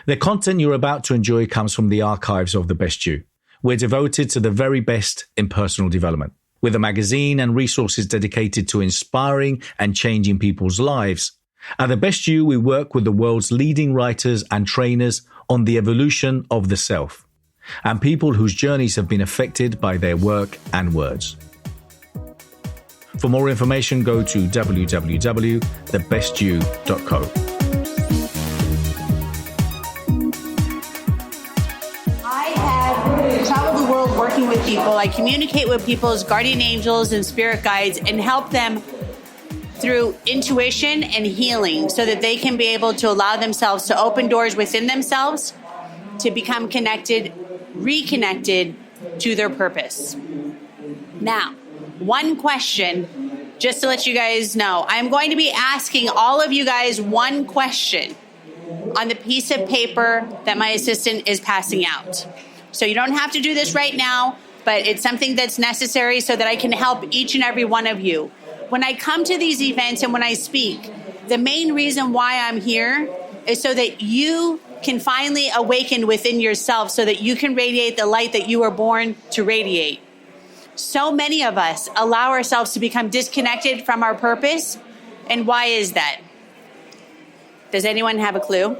The content you're about to enjoy comes from the archives of The Best You. We're devoted to the very best in personal development. With a magazine and resources dedicated to inspiring and changing people's lives, at The Best You, we work with the world's leading writers and trainers on the evolution of the self, and people whose journeys have been affected by their work and words. For more information, go to www.thebestyou.co. Working with people, I communicate with people as guardian angels and spirit guides and help them through intuition and healing so that they can be able to allow themselves to open doors within themselves to become connected, reconnected to their purpose. Now, one question, just to let you guys know, I'm going to be asking all of you guys one question on the piece of paper that my assistant is passing out. So you don't have to do this right now, but it's something that's necessary so that I can help each and every one of you. When I come to these events and when I speak, the main reason why I'm here is so that you can finally awaken within yourself so that you can radiate the light that you were born to radiate. So many of us allow ourselves to become disconnected from our purpose. And why is that? Does anyone have a clue?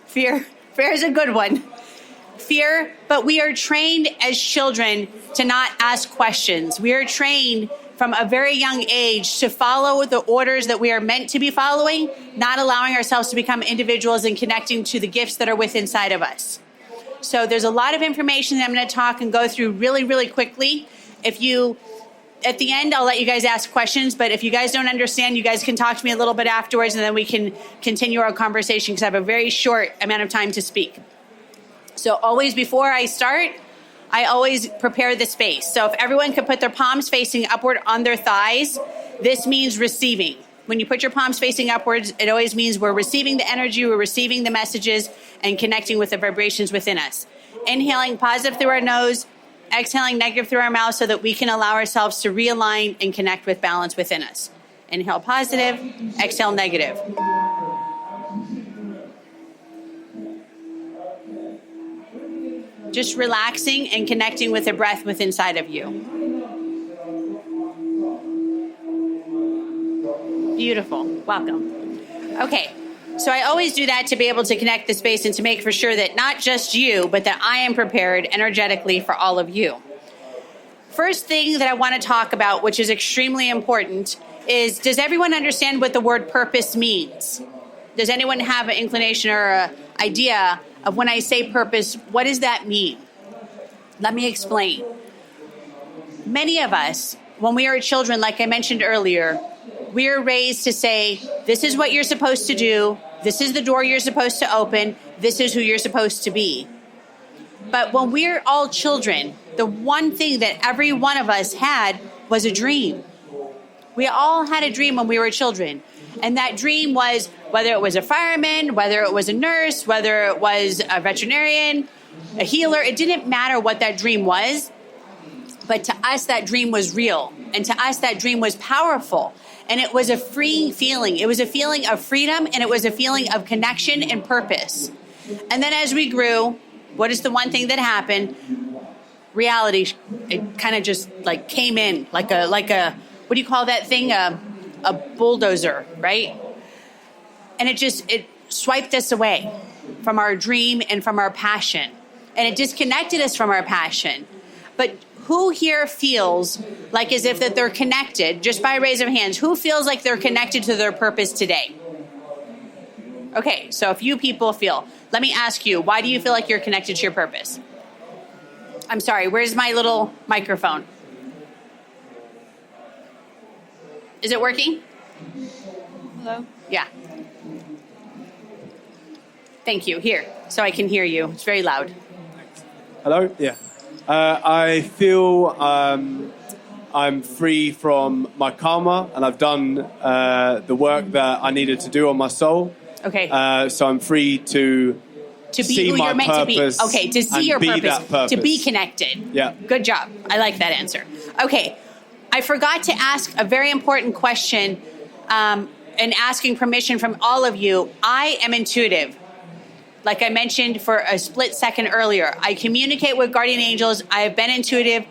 Fear. Fear is a good one. Fear, but we are trained as children to not ask questions. We are trained from a very young age to follow the orders that we are meant to be following, not allowing ourselves to become individuals and connecting to the gifts that are within inside of us. So there's a lot of information that I'm going to talk and go through really, really quickly. At the end, I'll let you guys ask questions, but if you guys don't understand, you guys can talk to me a little bit afterwards, and then we can continue our conversation because I have a very short amount of time to speak. So always before I start, I always prepare the space. So if everyone could put their palms facing upward on their thighs, this means receiving. When you put your palms facing upwards, it always means we're receiving the energy, we're receiving the messages, and connecting with the vibrations within us. Inhaling positive through our nose, exhaling negative through our mouth so that we can allow ourselves to realign and connect with balance within us. Inhale positive, exhale negative. Just relaxing and connecting with the breath within inside of you. Beautiful. Welcome. Okay. So I always do that to be able to connect the space and to make for sure that not just you, but that I am prepared energetically for all of you. First thing that I want to talk about, which is extremely important, is does everyone understand what the word purpose means? Does anyone have an inclination or an idea of when I say purpose, what does that mean? Let me explain. Many of us, when we are children, like I mentioned earlier, we are raised to say, this is what you're supposed to do, this is the door you're supposed to open, this is who you're supposed to be. But when we're all children, the one thing that every one of us had was a dream. We all had a dream when we were children. And that dream was, whether it was a fireman, whether it was a nurse, whether it was a veterinarian, a healer, it didn't matter what that dream was. But to us, that dream was real. And to us, that dream was powerful. And it was a freeing feeling. It was a feeling of freedom, and it was a feeling of connection and purpose. And then as we grew, what is the one thing that happened? Reality, it kind of just like came in like a, what do you call that thing? A bulldozer, right? And it swiped us away from our dream and from our passion. And it disconnected us from our passion. But who here feels like as if that they're connected, just by a raise of hands, who feels like they're connected to their purpose today? Okay, so a few people feel. Let me ask you, why do you feel like you're connected to your purpose? I'm sorry, where's my little microphone? Is it working? Hello? Yeah. Thank you. Here, so I can hear you. It's very loud. Hello? Yeah. I feel I'm free from my karma, and I've done the work that I needed to do on my soul. Okay. So I'm free to be see who my you're meant to be. purpose. Okay, to see your purpose, to be connected. Yeah. Good job. I like that answer. Okay. I forgot to ask a very important question and asking permission from all of you. I am intuitive. Like I mentioned for a split second earlier, I communicate with guardian angels. I have been intuitive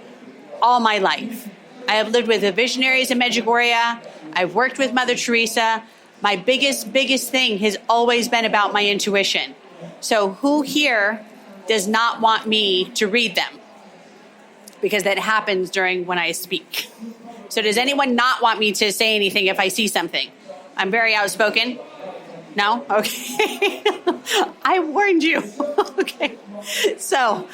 all my life. I have lived with the visionaries in Medjugorje. I've worked with Mother Teresa. My biggest thing has always been about my intuition. So who here does not want me to read them? Because that happens during when I speak. So does anyone not want me to say anything if I see something? I'm very outspoken. No? Okay. I warned you. Okay. So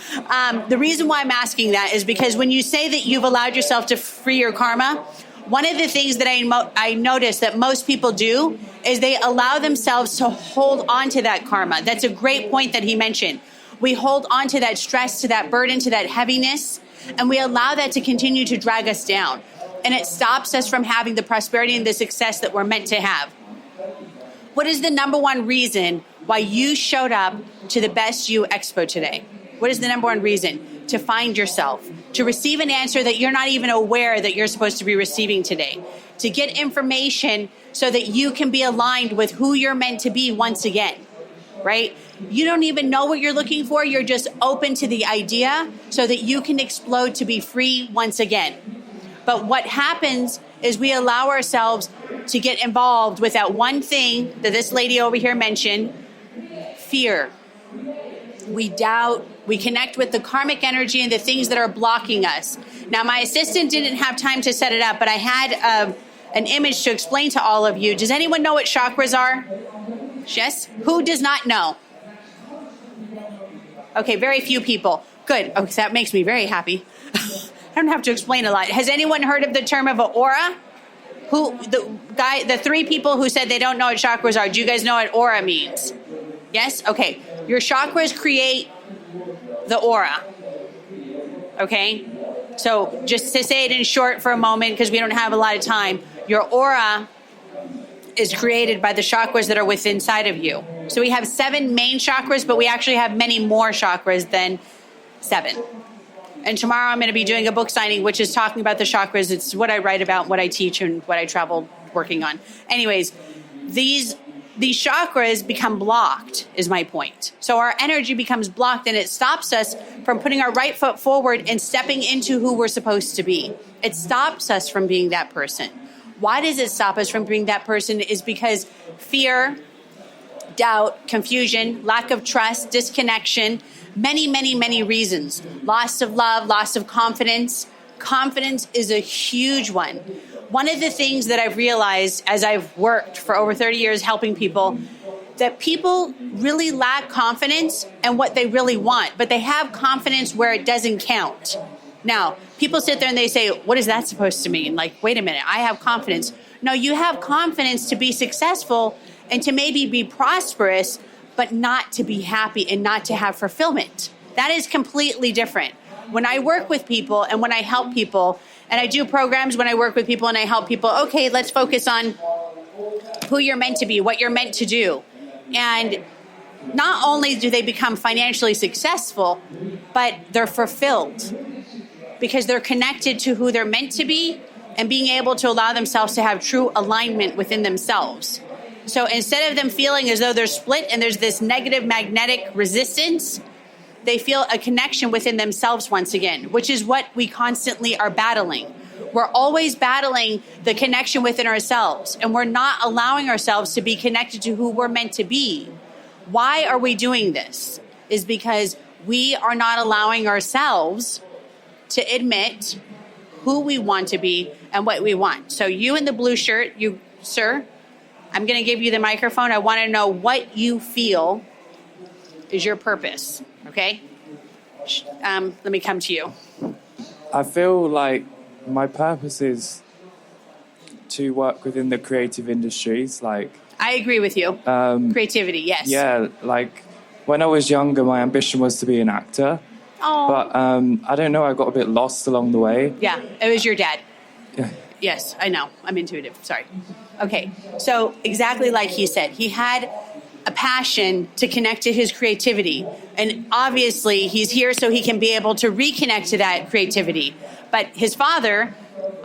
the reason why I'm asking that is because when you say that you've allowed yourself to free your karma, one of the things that I notice that most people do is they allow themselves to hold on to that karma. That's a great point that he mentioned. We hold on to that stress, to that burden, to that heaviness, and we allow that to continue to drag us down. And it stops us from having the prosperity and the success that we're meant to have. What is the number one reason why you showed up to the Best You Expo today? What is the number one reason? To find yourself, to receive an answer that you're not even aware that you're supposed to be receiving today, to get information so that you can be aligned with who you're meant to be once again, right? You don't even know what you're looking for. You're just open to the idea so that you can explode to be free once again. But what happens is we allow ourselves to get involved with that one thing that this lady over here mentioned, fear. We doubt, we connect with the karmic energy and the things that are blocking us. Now, my assistant didn't have time to set it up, but I had an image to explain to all of you. Does anyone know what chakras are? Yes? Who does not know? Okay, very few people. Good. Okay, so that makes me very happy. I don't have to explain a lot. Has anyone heard of the term of an aura? The three people who said they don't know what chakras are, do you guys know what aura means? Yes? Okay. Your chakras create the aura. Okay? So just to say it in short for a moment, because we don't have a lot of time, your aura is created by the chakras that are within inside of you. So we have 7 main chakras, but we actually have many more chakras than 7. And tomorrow I'm going to be doing a book signing, which is talking about the chakras. It's what I write about, what I teach, and what I travel working on. Anyways, these chakras become blocked, is my point. So our energy becomes blocked, and it stops us from putting our right foot forward and stepping into who we're supposed to be. It stops us from being that person. Why does it stop us from being that person? Is because fear, doubt, confusion, lack of trust, disconnection, many reasons. Loss of love, loss of confidence. Confidence is a huge one. One of the things that I've realized as I've worked for over 30 years helping people, that people really lack confidence in what they really want, but they have confidence where it doesn't count. Now, people sit there and they say, what is that supposed to mean? Like, wait a minute, I have confidence. No, you have confidence to be successful and to maybe be prosperous, but not to be happy and not to have fulfillment. That is completely different. When I work with people and when I help people, and I do programs when I work with people and I help people, okay, let's focus on who you're meant to be, what you're meant to do. And not only do they become financially successful, but they're fulfilled because they're connected to who they're meant to be and being able to allow themselves to have true alignment within themselves. So instead of them feeling as though they're split and there's this negative magnetic resistance, they feel a connection within themselves once again, which is what we constantly are battling. We're always battling the connection within ourselves, and we're not allowing ourselves to be connected to who we're meant to be. Why are we doing this? Is because we are not allowing ourselves to admit who we want to be and what we want. So you in the blue shirt, you, sir, I'm going to give you the microphone. I want to know what you feel is your purpose, okay? Let me come to you. I feel like my purpose is to work within the creative industries. Like, I agree with you. Creativity, yes. Yeah, like when I was younger, my ambition was to be an actor. Oh. But I don't know, I got a bit lost along the way. Yeah, it was your dad. Yeah. Yes, I know. I'm intuitive. Sorry. Okay, so exactly like he said, he had a passion to connect to his creativity. And obviously, he's here so he can be able to reconnect to that creativity. But his father,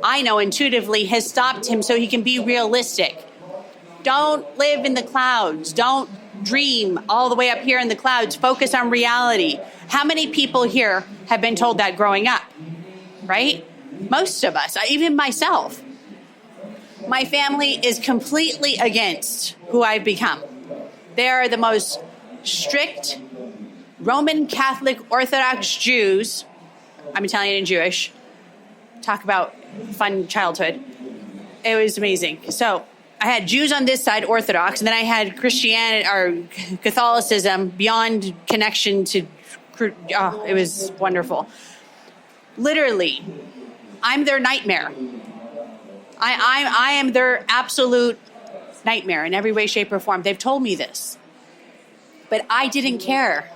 I know intuitively, has stopped him so he can be realistic. Don't live in the clouds. Don't dream all the way up here in the clouds, focus on reality. How many people here have been told that growing up, right? Most of us, even myself. My family is completely against who I've become. They are the most strict Roman Catholic Orthodox Jews. I'm Italian and Jewish. Talk about fun childhood. It was amazing. So I had Jews on this side, Orthodox, and then I had Christianity or Catholicism beyond connection to. It was wonderful. Literally, I'm their nightmare. I am their absolute nightmare in every way, shape, or form. They've told me this. But I didn't care.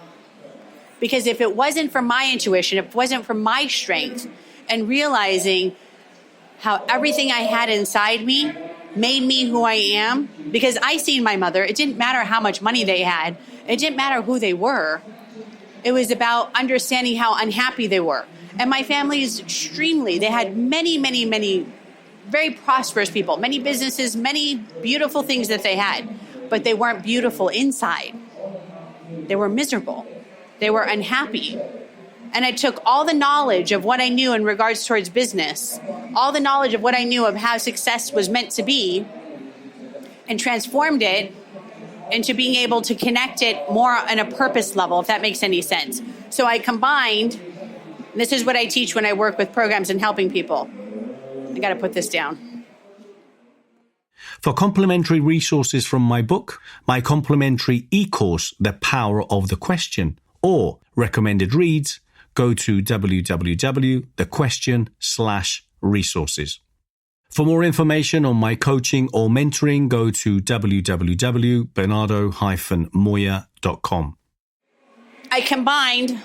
Because if it wasn't for my intuition, if it wasn't for my strength, and realizing how everything I had inside me made me who I am, because I seen my mother, it didn't matter how much money they had. It didn't matter who they were. It was about understanding how unhappy they were. And my family is extremely, they had many, many, many very prosperous people, many businesses, many beautiful things that they had, but they weren't beautiful inside. They were miserable. They were unhappy. And I took all the knowledge of what I knew in regards towards business, all the knowledge of what I knew of how success was meant to be, and transformed it into being able to connect it more on a purpose level, if that makes any sense. So I combined, this is what I teach when I work with programs and helping people. I got to put this down. For complimentary resources from my book, my complimentary e-course, The Power of the Question, or recommended reads, go to www.thequestion.com/resources. For more information on my coaching or mentoring, go to www.bernardo-moya.com. I combined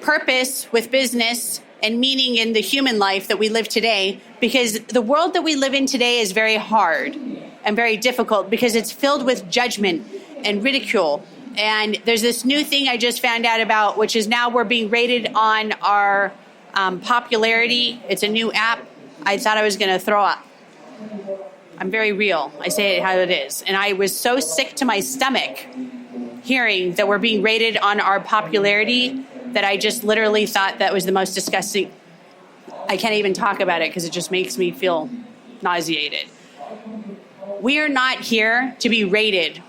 purpose with business and meaning in the human life that we live today, because the world that we live in today is very hard and very difficult because it's filled with judgment and ridicule. And there's this new thing I just found out about, which is now we're being rated on our popularity. It's a new app. I thought I was going to throw up. I'm very real. I say it how it is. And I was so sick to my stomach hearing that we're being rated on our popularity that I just literally thought that was the most disgusting. I can't even talk about it because it just makes me feel nauseated. We are not here to be rated.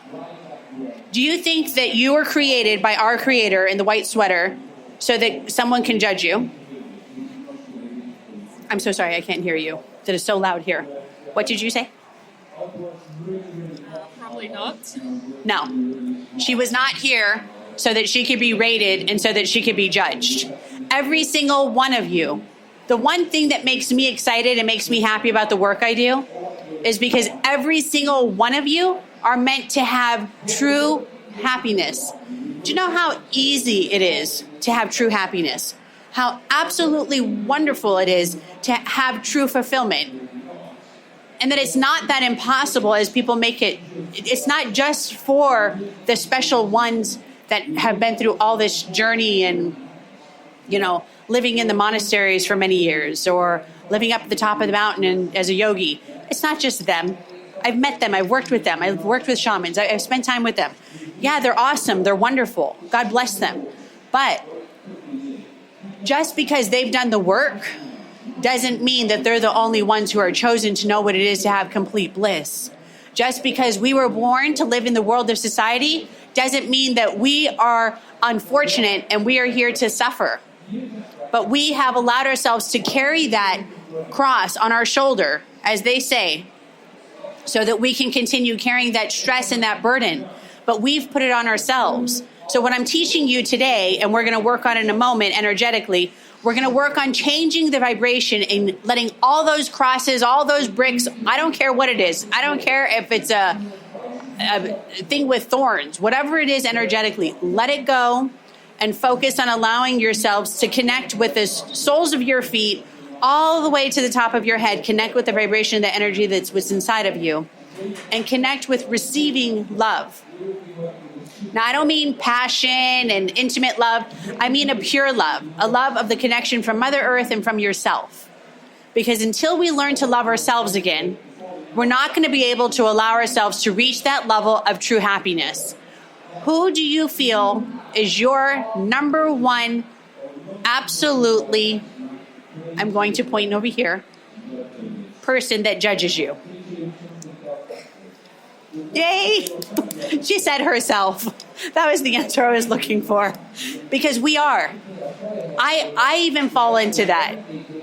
Do you think that you were created by our Creator in the white sweater so that someone can judge you? I'm so sorry, I can't hear you. That is so loud here. What did you say? Probably not. No. She was not here so that she could be rated and so that she could be judged. Every single one of you. The one thing that makes me excited and makes me happy about the work I do is because every single one of you are meant to have true happiness. Do you know how easy it is to have true happiness? How absolutely wonderful it is to have true fulfillment. And that it's not that impossible as people make it. It's not just for the special ones that have been through all this journey and, living in the monasteries for many years or living up at the top of the mountain as a yogi. It's not just them. I've met them. I've worked with them. I've worked with shamans. I've spent time with them. Yeah, they're awesome. They're wonderful. God bless them. But just because they've done the work doesn't mean that they're the only ones who are chosen to know what it is to have complete bliss. Just because we were born to live in the world of society doesn't mean that we are unfortunate and we are here to suffer. But we have allowed ourselves to carry that cross on our shoulder, as they say, so that we can continue carrying that stress and that burden. But we've put it on ourselves. So what I'm teaching you today, and we're going to work on it in a moment energetically, we're going to work on changing the vibration and letting all those crosses, all those bricks, I don't care what it is. I don't care if it's a thing with thorns, whatever it is energetically, let it go and focus on allowing yourselves to connect with the soles of your feet all the way to the top of your head. Connect with the vibration, the energy that's what's inside of you, and connect with receiving love. Now, I don't mean passion and intimate love. I mean a pure love, a love of the connection from Mother Earth and from yourself. Because until we learn to love ourselves again, we're not going to be able to allow ourselves to reach that level of true happiness. Who do you feel is your number one, absolutely, I'm going to point over here, person that judges you? Yay! She said herself. That was the answer I was looking for. Because we are. I even fall into that.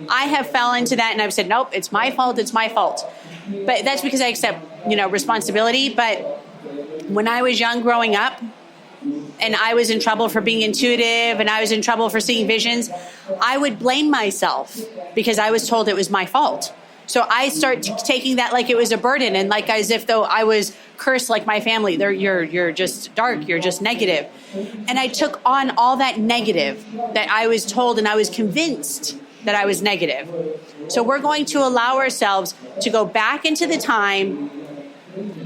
I have fell into that and I've said, nope, it's my fault, it's my fault. But that's because I accept, responsibility. But when I was young growing up, and I was in trouble for being intuitive, and I was in trouble for seeing visions, I would blame myself because I was told it was my fault. So I start taking that like it was a burden, and like as if though I was cursed like my family. You're just dark, you're just negative. And I took on all that negative that I was told, and I was convinced that I was negative. So we're going to allow ourselves to go back into the time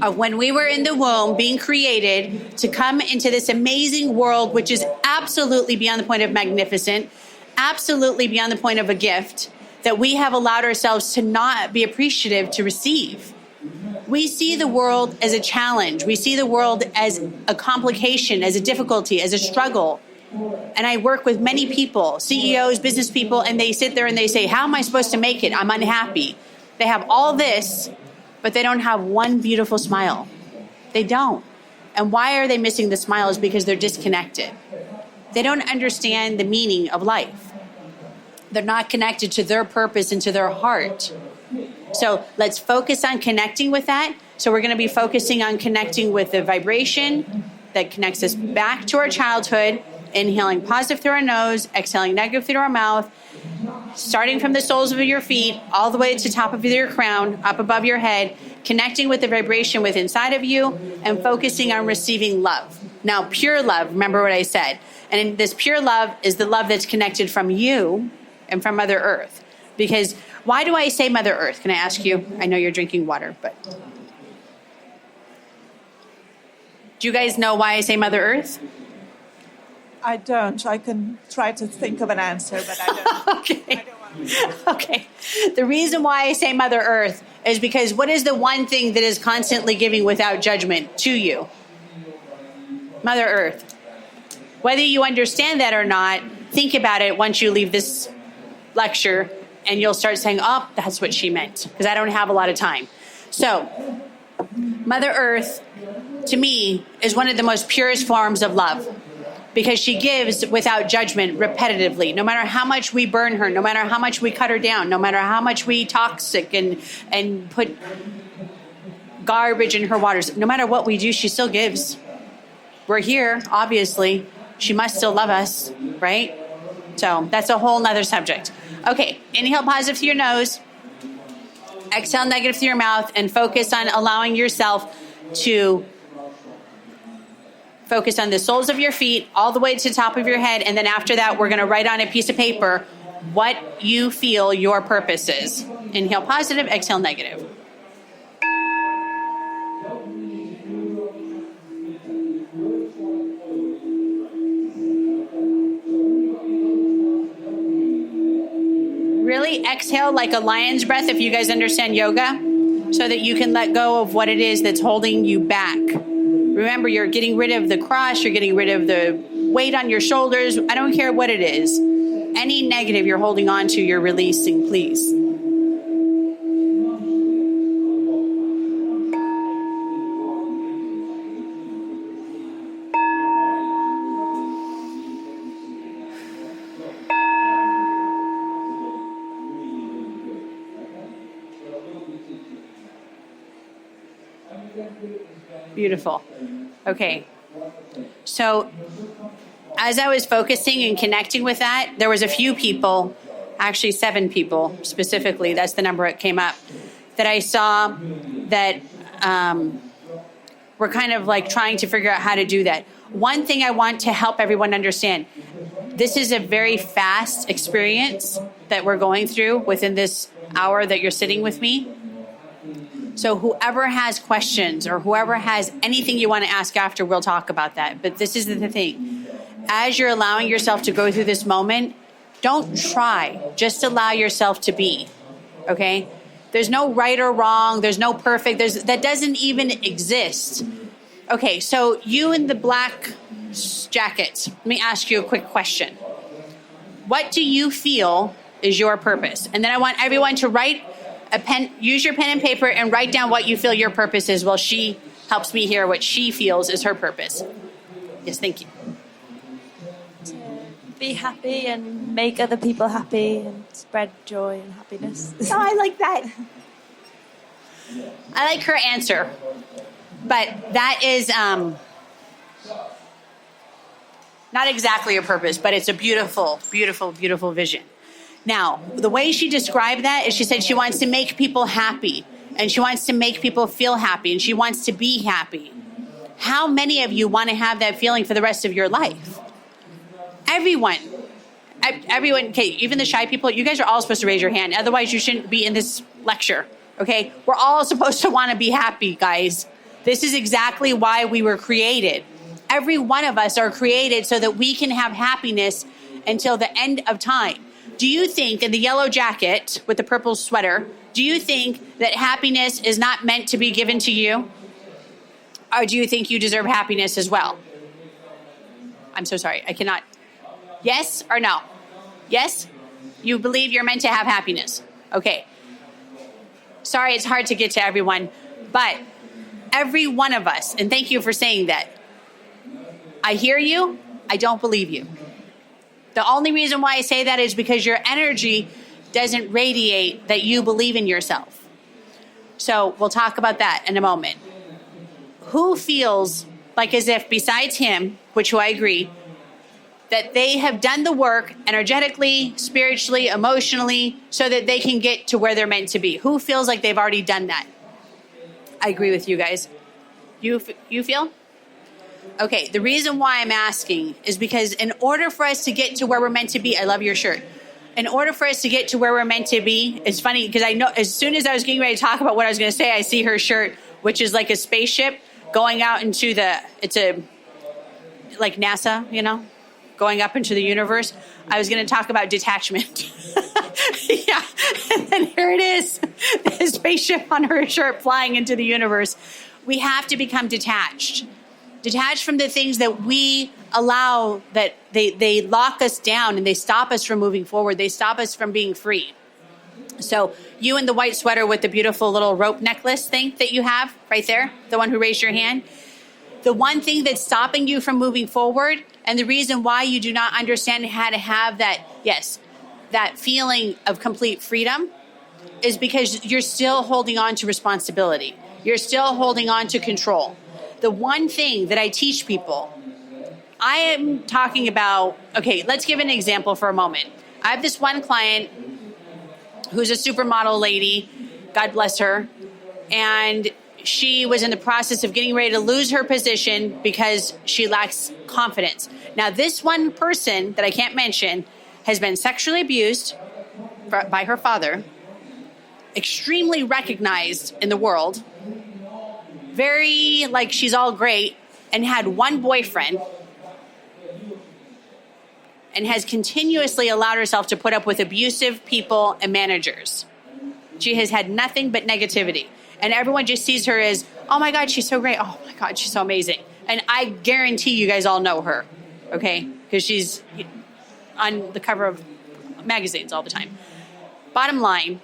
of when we were in the womb being created to come into this amazing world, which is absolutely beyond the point of magnificent, absolutely beyond the point of a gift, that we have allowed ourselves to not be appreciative to receive. We see the world as a challenge. We see the world as a complication, as a difficulty, as a struggle. And I work with many people, CEOs, business people, and they sit there and they say, how am I supposed to make it? I'm unhappy. They have all this, but they don't have one beautiful smile. They don't. And why are they missing the smile? Is because they're disconnected. They don't understand the meaning of life. They're not connected to their purpose and to their heart. So let's focus on connecting with that. So we're going to be focusing on connecting with the vibration that connects us back to our childhood, inhaling positive through our nose, exhaling negative through our mouth, starting from the soles of your feet all the way to the top of your crown, up above your head, connecting with the vibration within inside of you, and focusing on receiving love. Now, pure love, remember what I said. And this pure love is the love that's connected from you and from Mother Earth. Because why do I say Mother Earth? Can I ask you? I know you're drinking water, but do you guys know why I say Mother Earth? I don't. I can try to think of an answer, but I don't. Okay. I don't want to. Okay. The reason why I say Mother Earth is because what is the one thing that is constantly giving without judgment to you? Mother Earth. Whether you understand that or not, think about it once you leave this lecture, and you'll start saying, oh, that's what she meant, because I don't have a lot of time. So, Mother Earth, to me, is one of the most purest forms of love, because she gives without judgment repetitively. No matter how much we burn her, no matter how much we cut her down, no matter how much we toxic and put garbage in her waters, no matter what we do, she still gives. We're here, obviously. She must still love us, right? So that's a whole nother subject. Okay, inhale positive through your nose. Exhale negative through your mouth, and focus on allowing yourself to focus on the soles of your feet all the way to the top of your head. And then after that, we're going to write on a piece of paper what you feel your purpose is. Inhale positive, exhale negative. Really exhale like a lion's breath, if you guys understand yoga, so that you can let go of what it is that's holding you back. Remember, you're getting rid of the cross, you're getting rid of the weight on your shoulders. I don't care what it is. Any negative you're holding on to, you're releasing, please. Beautiful. Okay. So as I was focusing and connecting with that, there was a few people, actually 7 people specifically, that's the number that came up, that I saw that were kind of like trying to figure out how to do that. One thing I want to help everyone understand, this is a very fast experience that we're going through within this hour that you're sitting with me. So whoever has questions or whoever has anything you want to ask after, we'll talk about that. But this is the thing. As you're allowing yourself to go through this moment, don't try. Just allow yourself to be. Okay? There's no right or wrong. There's no perfect. That doesn't even exist. Okay, so you in the black jackets, let me ask you a quick question. What do you feel is your purpose? And then I want everyone to use your pen and paper and write down what you feel your purpose is while she helps me hear what she feels is her purpose. Yes, thank you. To be happy and make other people happy and spread joy and happiness. Oh, I like that. I like her answer. But that is not exactly her purpose, but it's a beautiful, beautiful, beautiful vision. Now, the way she described that is she said she wants to make people happy, and she wants to make people feel happy, and she wants to be happy. How many of you want to have that feeling for the rest of your life? Everyone, okay, even the shy people, you guys are all supposed to raise your hand. Otherwise, you shouldn't be in this lecture, okay? We're all supposed to want to be happy, guys. This is exactly why we were created. Every one of us are created so that we can have happiness until the end of time. Do you think, in the yellow jacket with the purple sweater, do you think that happiness is not meant to be given to you? Or do you think you deserve happiness as well? I'm so sorry, I cannot. Yes or no? Yes? You believe you're meant to have happiness. Okay. Sorry, it's hard to get to everyone, but every one of us, and thank you for saying that. I hear you, I don't believe you. The only reason why I say that is because your energy doesn't radiate that you believe in yourself. So we'll talk about that in a moment. Who feels like as if, besides him, which I agree, that they have done the work energetically, spiritually, emotionally, so that they can get to where they're meant to be? Who feels like they've already done that? I agree with you guys. You feel? Okay, the reason why I'm asking is because in order for us to get to where we're meant to be, I love your shirt. In order for us to get to where we're meant to be, it's funny because I know as soon as I was getting ready to talk about what I was going to say, I see her shirt, which is like a spaceship going out into like NASA, you know, going up into the universe. I was going to talk about detachment. Yeah, and then here it is, a spaceship on her shirt flying into the universe. We have to become detached from the things that we allow, that they lock us down and they stop us from moving forward. They stop us from being free. So you in the white sweater with the beautiful little rope necklace thing that you have right there, the one who raised your hand, the one thing that's stopping you from moving forward and the reason why you do not understand how to have that, that feeling of complete freedom is because you're still holding on to responsibility. You're still holding on to control. The one thing that I teach people, I am talking about, okay, let's give an example for a moment. I have this one client who's a supermodel lady, God bless her, and she was in the process of getting ready to lose her position because she lacks confidence. Now, this one person that I can't mention has been sexually abused by her father, extremely recognized in the world, very like she's all great, and had one boyfriend and has continuously allowed herself to put up with abusive people and managers. She has had nothing but negativity. And everyone just sees her as, oh my God, she's so great. Oh my God, she's so amazing. And I guarantee you guys all know her, okay? Because she's on the cover of magazines all the time. Bottom line,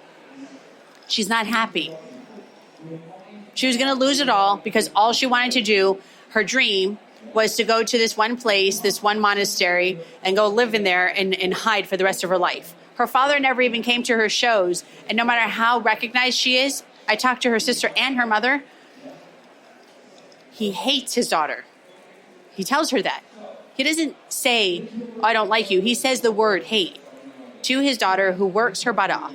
she's not happy. She was going to lose it all because all she wanted to do, her dream, was to go to this one place, this one monastery, and go live in there and hide for the rest of her life. Her father never even came to her shows, and no matter how recognized she is, I talked to her sister and her mother, he hates his daughter. He tells her that. He doesn't say, oh, I don't like you. He says the word hate to his daughter who works her butt off.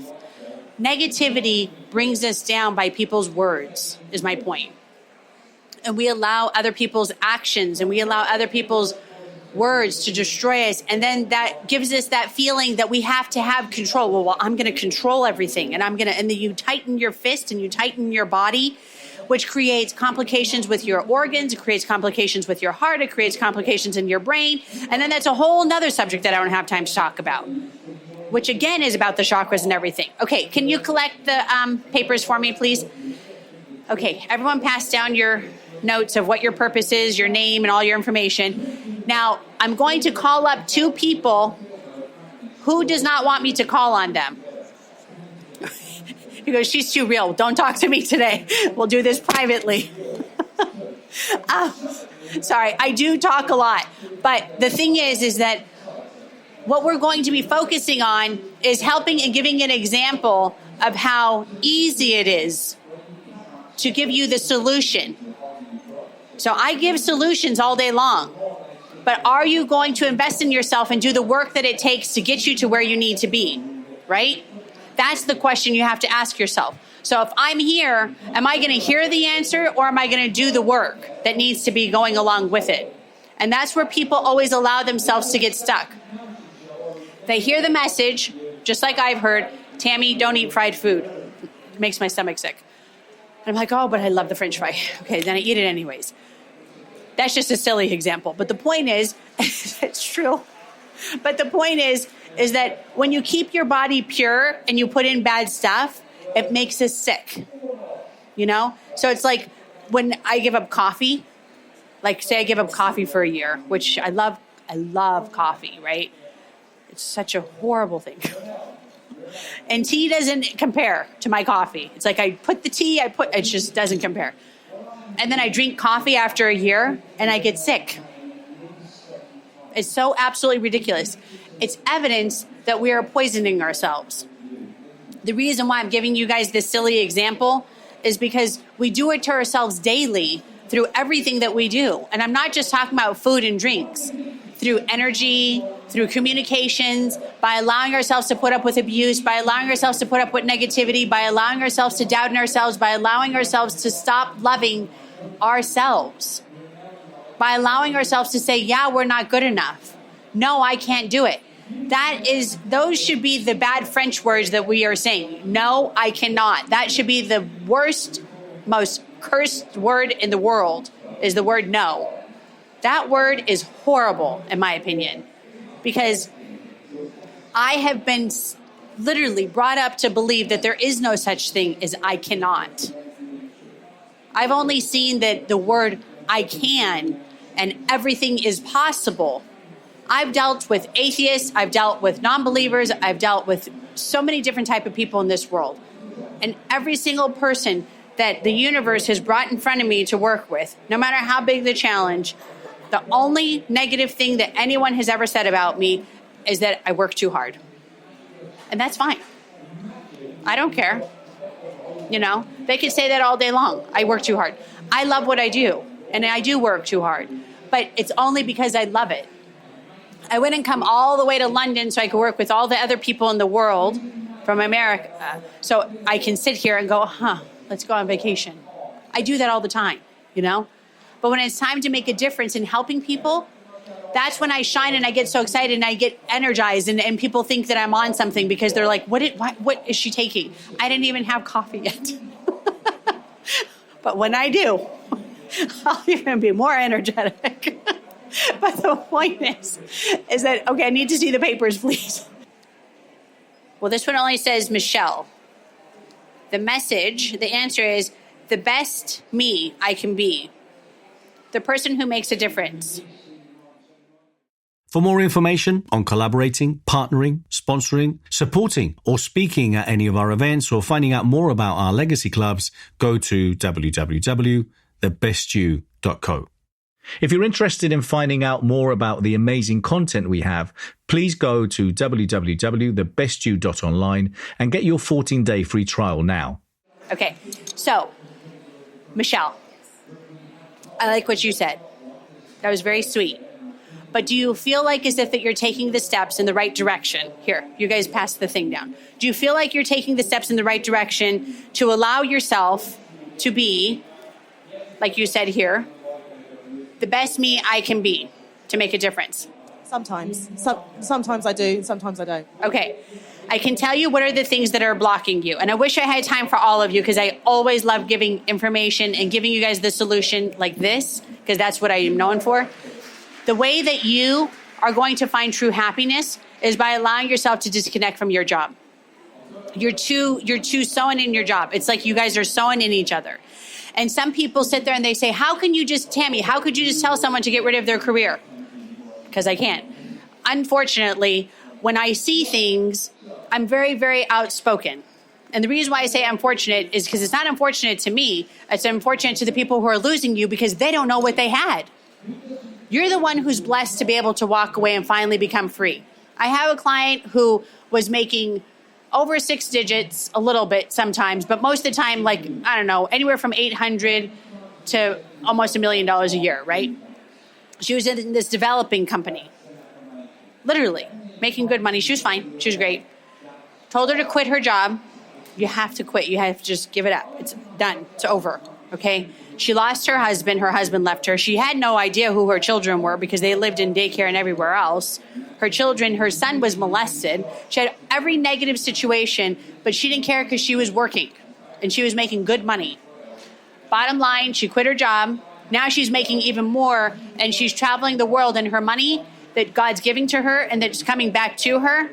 Negativity brings us down by people's words, is my point. And we allow other people's actions and we allow other people's words to destroy us. And then that gives us that feeling that we have to have control. Well, I'm going to control everything. And then you tighten your fist and you tighten your body, which creates complications with your organs. It creates complications with your heart. It creates complications in your brain. And then that's a whole nother subject that I don't have time to talk about, which again is about the chakras and everything. Okay, can you collect the papers for me, please? Okay, everyone pass down your notes of what your purpose is, your name, and all your information. Now, I'm going to call up 2 people who does not want me to call on them. He goes, she's too real. Don't talk to me today. We'll do this privately. Sorry, I do talk a lot. But the thing is that what we're going to be focusing on is helping and giving an example of how easy it is to give you the solution. So I give solutions all day long. But are you going to invest in yourself and do the work that it takes to get you to where you need to be, right? That's the question you have to ask yourself. So if I'm here, am I going to hear the answer or am I going to do the work that needs to be going along with it? And that's where people always allow themselves to get stuck. They hear the message, just like I've heard, Tammy, don't eat fried food. It makes my stomach sick. And I'm like, oh, but I love the French fry. Okay, then I eat it anyways. That's just a silly example. But the point is, it's true. But the point is that when you keep your body pure and you put in bad stuff, it makes us sick, you know? So it's like when I give up coffee, like say I give up coffee for a year, which I love coffee, right? It's such a horrible thing. And tea doesn't compare to my coffee. It's like I put the tea, it just doesn't compare. And then I drink coffee after a year and I get sick. It's so absolutely ridiculous. It's evidence that we are poisoning ourselves. The reason why I'm giving you guys this silly example is because we do it to ourselves daily through everything that we do. And I'm not just talking about food and drinks. Through energy, through communications, by allowing ourselves to put up with abuse, by allowing ourselves to put up with negativity, by allowing ourselves to doubt in ourselves, by allowing ourselves to stop loving ourselves, by allowing ourselves to say, yeah, we're not good enough. No, I can't do it. Those should be the bad French words that we are saying. No, I cannot. That should be the worst, most cursed word in the world is the word no. That word is horrible, in my opinion, because I have been literally brought up to believe that there is no such thing as I cannot. I've only seen that the word I can and everything is possible. I've dealt with atheists, I've dealt with non-believers, I've dealt with so many different type of people in this world. And every single person that the universe has brought in front of me to work with, no matter how big the challenge, the only negative thing that anyone has ever said about me is that I work too hard. And that's fine. I don't care. You know, they could say that all day long. I work too hard. I love what I do, and I do work too hard. But it's only because I love it. I wouldn't come all the way to London so I could work with all the other people in the world from America. So I can sit here and go, let's go on vacation. I do that all the time, you know? But when it's time to make a difference in helping people, that's when I shine and I get so excited and I get energized and people think that I'm on something because they're like, what is she taking? I didn't even have coffee yet. But when I do, I'll even be more energetic. But the point is that, okay, I need to see the papers, please. Well, this one only says Michelle. The message, the answer is the best me I can be. The person who makes a difference. For more information on collaborating, partnering, sponsoring, supporting, or speaking at any of our events or finding out more about our legacy clubs, go to www.thebestyou.co. If you're interested in finding out more about the amazing content we have, please go to www.thebestyou.online and get your 14-day free trial now. Okay, so, Michelle, I like what you said. That was very sweet. But do you feel like as if that you're taking the steps in the right direction? Here, you guys pass the thing down. Do you feel like you're taking the steps in the right direction to allow yourself to be, like you said here, the best me I can be to make a difference? Sometimes. Sometimes I do, sometimes I don't. Okay. I can tell you what are the things that are blocking you. And I wish I had time for all of you because I always love giving information and giving you guys the solution like this because that's what I am known for. The way that you are going to find true happiness is by allowing yourself to disconnect from your job. You're too sewn in your job. It's like you guys are sewn in each other. And some people sit there and they say, Tammy, how could you just tell someone to get rid of their career? Because I can't. Unfortunately, when I see things, I'm very, very outspoken. And the reason why I say unfortunate is because it's not unfortunate to me. It's unfortunate to the people who are losing you because they don't know what they had. You're the one who's blessed to be able to walk away and finally become free. I have a client who was making over 6 digits, a little bit sometimes, but most of the time, like, I don't know, anywhere from 800 to almost $1 million a year, right? She was in this developing company, literally making good money. She was fine. She was great. Told her to quit her job. You have to quit. You have to just give it up. It's done. It's over. Okay. She lost her husband. Her husband left her. She had no idea who her children were because they lived in daycare and everywhere else. Her son was molested. She had every negative situation, but she didn't care because she was working and she was making good money. Bottom line, she quit her job. Now she's making even more and she's traveling the world, and her money that God's giving to her and that's coming back to her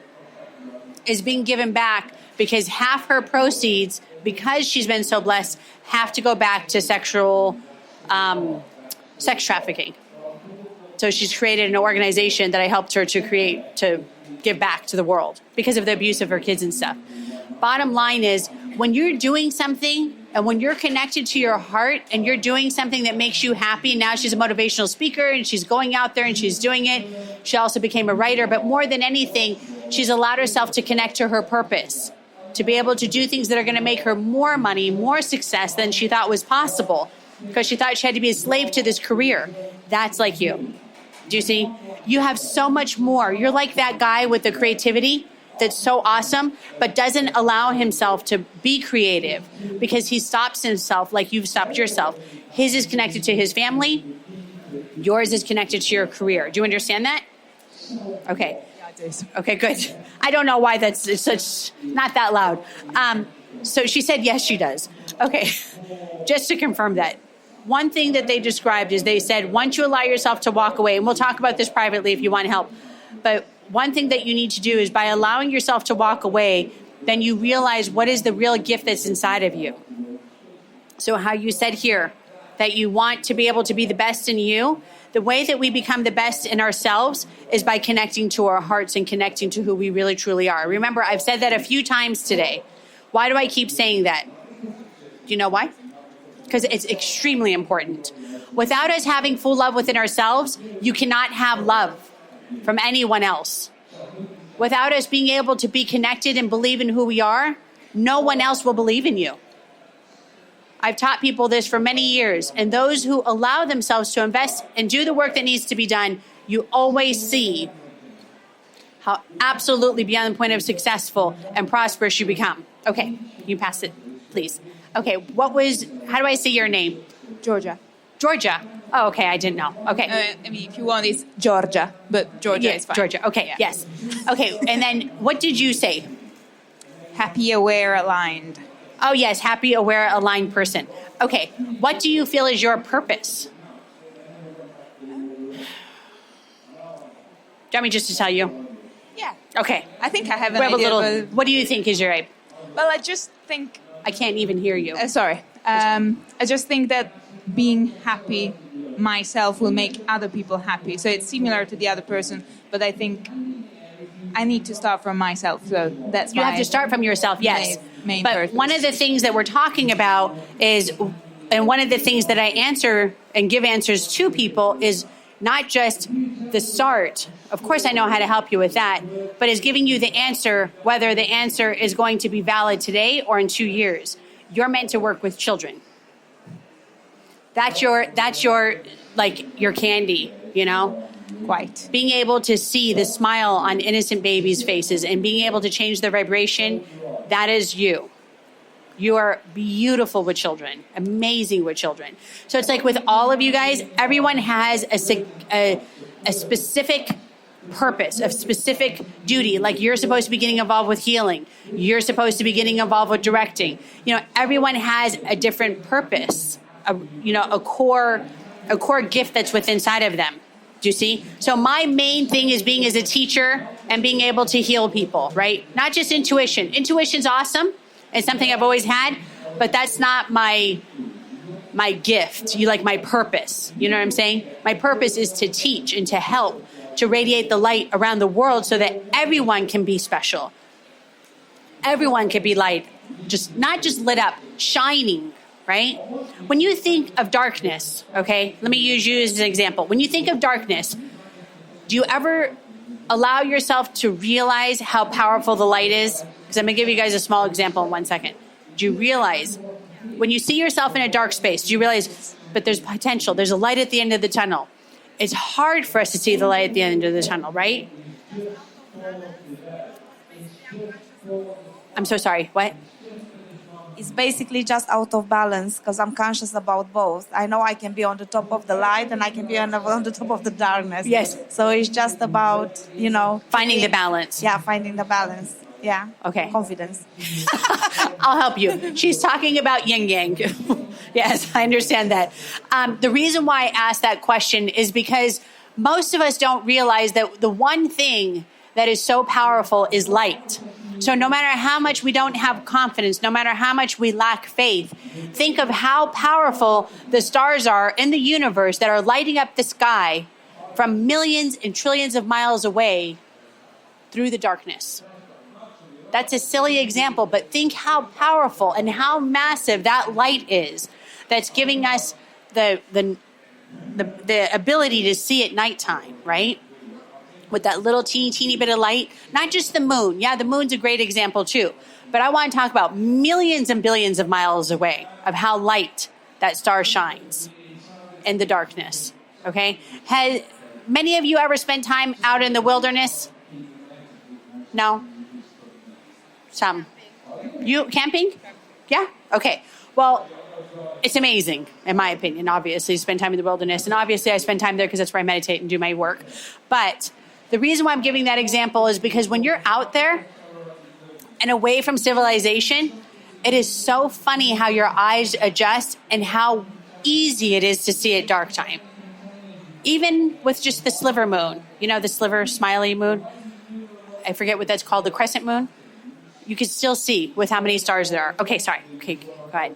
is being given back because half her proceeds, because she's been so blessed, have to go back to sexual sex trafficking. So she's created an organization that I helped her to create to give back to the world because of the abuse of her kids and stuff. Bottom line is, when you're doing something and when you're connected to your heart and you're doing something that makes you happy, now she's a motivational speaker and she's going out there and she's doing it. She also became a writer, but more than anything, she's allowed herself to connect to her purpose, to be able to do things that are going to make her more money, more success than she thought was possible, because she thought she had to be a slave to this career. That's like you. Do you see? You have so much more. You're like that guy with the creativity that's so awesome, but doesn't allow himself to be creative because he stops himself like you've stopped yourself. His is connected to his family. Yours is connected to your career. Do you understand that? Okay. Okay, good. I don't know why it's such, not that loud. So she said, yes, she does. Okay, just to confirm that. One thing that they described is they said, once you allow yourself to walk away, and we'll talk about this privately if you want help, but one thing that you need to do is by allowing yourself to walk away, then you realize what is the real gift that's inside of you. So how you said here that you want to be able to be the best in you, the way that we become the best in ourselves is by connecting to our hearts and connecting to who we really truly are. Remember, I've said that a few times today. Why do I keep saying that? Do you know why? Because it's extremely important. Without us having full love within ourselves, you cannot have love from anyone else. Without us being able to be connected and believe in who we are, no one else will believe in you. I've taught people this for many years, and those who allow themselves to invest and do the work that needs to be done, you always see how absolutely beyond the point of successful and prosperous you become. Okay, you pass it, please. Okay, how do I say your name? Georgia. Georgia. Oh, okay, I didn't know. Okay. I mean, if you want, it's Georgia, but Georgia is fine. Georgia, okay, yeah. Yes. Okay, and then what did you say? Happy, aware, aligned. Oh, yes, happy, aware, aligned person. Okay, what do you feel is your purpose? Do you want me just to tell you? Yeah. Okay. I think I have an idea. What do you think is your aim? Well, I just think... I can't even hear you. Sorry. I just think that being happy myself will make other people happy. So it's similar to the other person, but I think I need to start from myself. So that's you have to start from yourself, yes. Main but purpose. One of the things that we're talking about is, and one of the things that I answer and give answers to people is not just the start. Of course, I know how to help you with that, but is giving you the answer, whether the answer is going to be valid today or in 2 years. You're meant to work with children. That's your like your candy, you know? Quite. Being able to see the smile on innocent babies' faces and being able to change their vibration, that is you. You are beautiful with children, amazing with children. So it's like with all of you guys, everyone has a specific purpose, a specific duty. Like you're supposed to be getting involved with healing. You're supposed to be getting involved with directing. You know, everyone has a different purpose, a core gift that's within inside of them. Do you see? So my main thing is being as a teacher and being able to heal people, right? Not just intuition. Intuition's awesome. It's something I've always had, but that's not my my gift. You like my purpose. You know what I'm saying? My purpose is to teach and to help, to radiate the light around the world so that everyone can be special. Everyone can be light, just not just lit up, shining, right? When you think of darkness, okay, let me use you as an example. When you think of darkness, do you ever allow yourself to realize how powerful the light is? Because I'm going to give you guys a small example in 1 second. Do you realize when you see yourself in a dark space, do you realize, but there's potential, there's a light at the end of the tunnel. It's hard for us to see the light at the end of the tunnel, right? I'm so sorry, what? It's basically just out of balance because I'm conscious about both. I know I can be on the top of the light and I can be on the top of the darkness. Yes. So it's just about, finding the balance. Yeah, finding the balance. Yeah. Okay. Confidence. I'll help you. She's talking about yin yang. Yes, I understand that. The reason why I asked that question is because most of us don't realize that the one thing that is so powerful is light. So no matter how much we don't have confidence, no matter how much we lack faith, think of how powerful the stars are in the universe that are lighting up the sky from millions and trillions of miles away through the darkness. That's a silly example, but think how powerful and how massive that light is that's giving us the ability to see at nighttime, right? With that little teeny bit of light, not just the moon. Yeah, the moon's a great example too. But I want to talk about millions and billions of miles away of how light that star shines in the darkness, okay? Has many of you ever spent time out in the wilderness? No? Some. You camping? Yeah? Okay. Well, it's amazing, in my opinion, obviously, to spend time in the wilderness. And obviously, I spend time there because that's where I meditate and do my work. But the reason why I'm giving that example is because when you're out there and away from civilization, it is so funny how your eyes adjust and how easy it is to see at dark time. Even with just the sliver moon, the sliver smiley moon. I forget what that's called, the crescent moon. You can still see with how many stars there are. Okay, sorry. Okay, go ahead.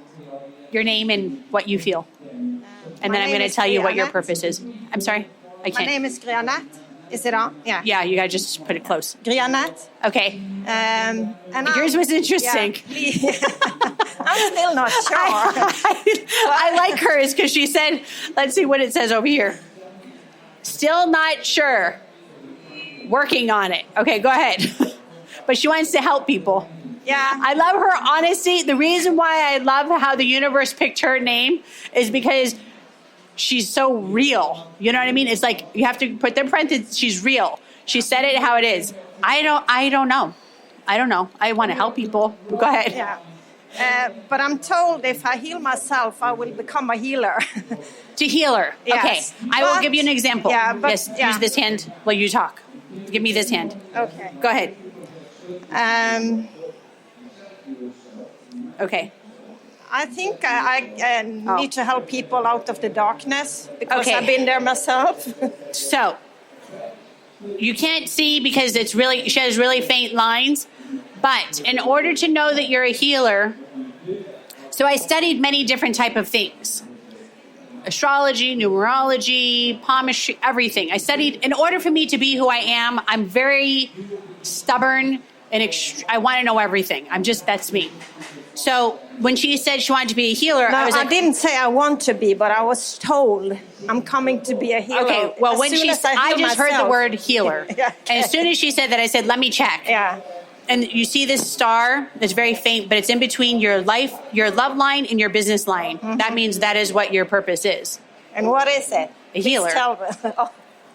Your name and what you feel. And then I'm going to tell you what your purpose is. I'm sorry? I can't. My name is Grianette. Is it on? Yeah. Yeah, you got to just put it close. Grianette. Okay. And yours was interesting. Yeah. I'm still not sure. I like hers because she said, let's see what it says over here. Still not sure. Working on it. Okay, go ahead. But she wants to help people. Yeah. I love her honesty. The reason why I love how the universe picked her name is because she's so real. You know what I mean? It's like you have to put the parentheses. She's real. She said it how it is. I don't know. I want to help people. Go ahead. Yeah. But I'm told if I heal myself, I will become a healer. To healer. Yes. Okay. I will give you an example. Yeah, but, yes. Use this hand while you talk. Give me this hand. Okay. Go ahead. Okay. I think I need to help people out of the darkness because I've been there myself. So, you can't see because she has really faint lines, but in order to know that you're a healer, so I studied many different type of things. Astrology, numerology, palmistry, everything. I studied, in order for me to be who I am, I'm very stubborn and I want to know everything. That's me. So when she said she wanted to be a healer, no, I was like... I didn't say I want to be, but I was told I'm coming to be a healer. Okay, well, when I just heard the word healer. Yeah, okay. And as soon as she said that, I said, let me check. Yeah. And you see this star, it's very faint, but it's in between your love line and your business line. Mm-hmm. That means that is what your purpose is. And what is it? A healer. Please tell me. Oh.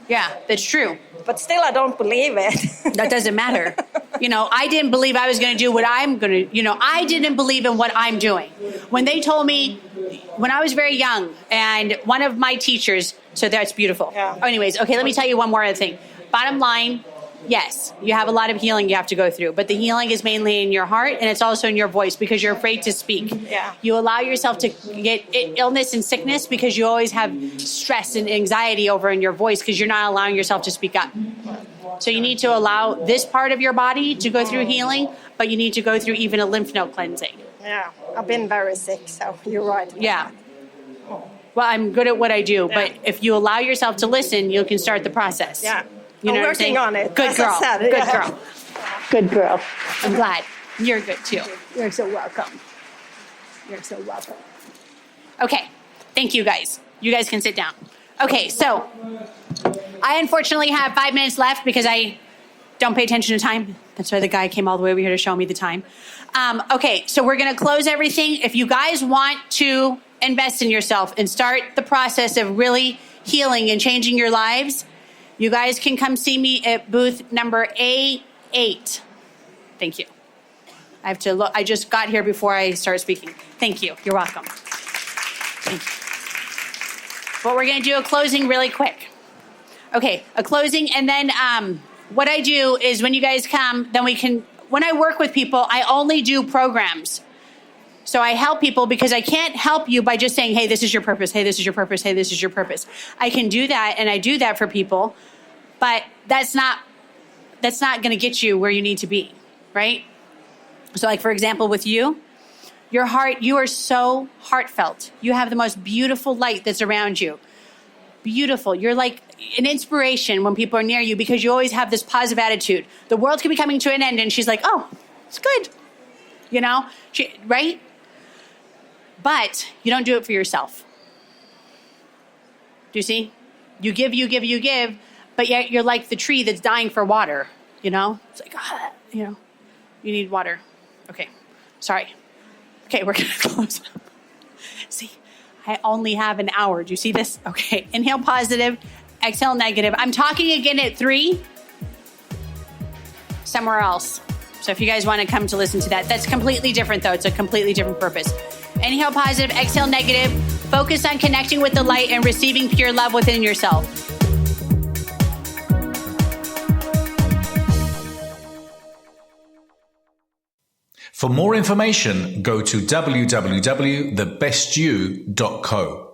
Yeah, that's true. But still, I don't believe it. That doesn't matter. I didn't believe I was going to do what I'm going to, I didn't believe in what I'm doing. When they told me, when I was very young, and one of my teachers, so that's beautiful. Yeah. Anyways, okay, let me tell you one more other thing. Bottom line, yes, you have a lot of healing you have to go through, but the healing is mainly in your heart and it's also in your voice because you're afraid to speak. Yeah. You allow yourself to get illness and sickness because you always have stress and anxiety over in your voice because you're not allowing yourself to speak up. So you need to allow this part of your body to go through healing, but you need to go through even a lymph node cleansing. Yeah, I've been very sick, so you're right. Yeah. Well, I'm good at what I do, but if you allow yourself to listen, you can start the process. Yeah. You know I'm what I'm working saying? on it. Good as I girl. said. Good Yeah. girl. Good girl. I'm glad. You're good too. You're so welcome. You're so welcome. Okay. Thank you guys. You guys can sit down. Okay, so I unfortunately have 5 minutes left because I don't pay attention to time. That's why the guy came all the way over here to show me the time. Okay, so we're going to close everything. If you guys want to invest in yourself and start the process of really healing and changing your lives, you guys can come see me at booth number A8. Thank you. I have to look. I just got here before I start speaking. Thank you. You're welcome. Thank you. But we're going to do a closing really quick. Okay, a closing, and then what I do is when you guys come, then we can, when I work with people, I only do programs. So I help people because I can't help you by just saying, hey, this is your purpose, hey, this is your purpose, hey, this is your purpose. I can do that, and I do that for people, but that's not going to get you where you need to be, right? So like, for example, with you, your heart, you are so heartfelt. You have the most beautiful light that's around you. Beautiful. You're like an inspiration when people are near you because you always have this positive attitude. The world could be coming to an end and she's like, oh, it's good. You know, right? But you don't do it for yourself. Do you see? You give, but yet you're like the tree that's dying for water, you know? It's like, you know, you need water. Okay, sorry. Okay, we're going to close up. See, I only have an hour. Do you see this? Okay, inhale positive, exhale negative. I'm talking again at 3, somewhere else. So if you guys want to come to listen to that, that's completely different though. It's a completely different purpose. Inhale positive, exhale negative. Focus on connecting with the light and receiving pure love within yourself. For more information, go to www.thebestyou.co.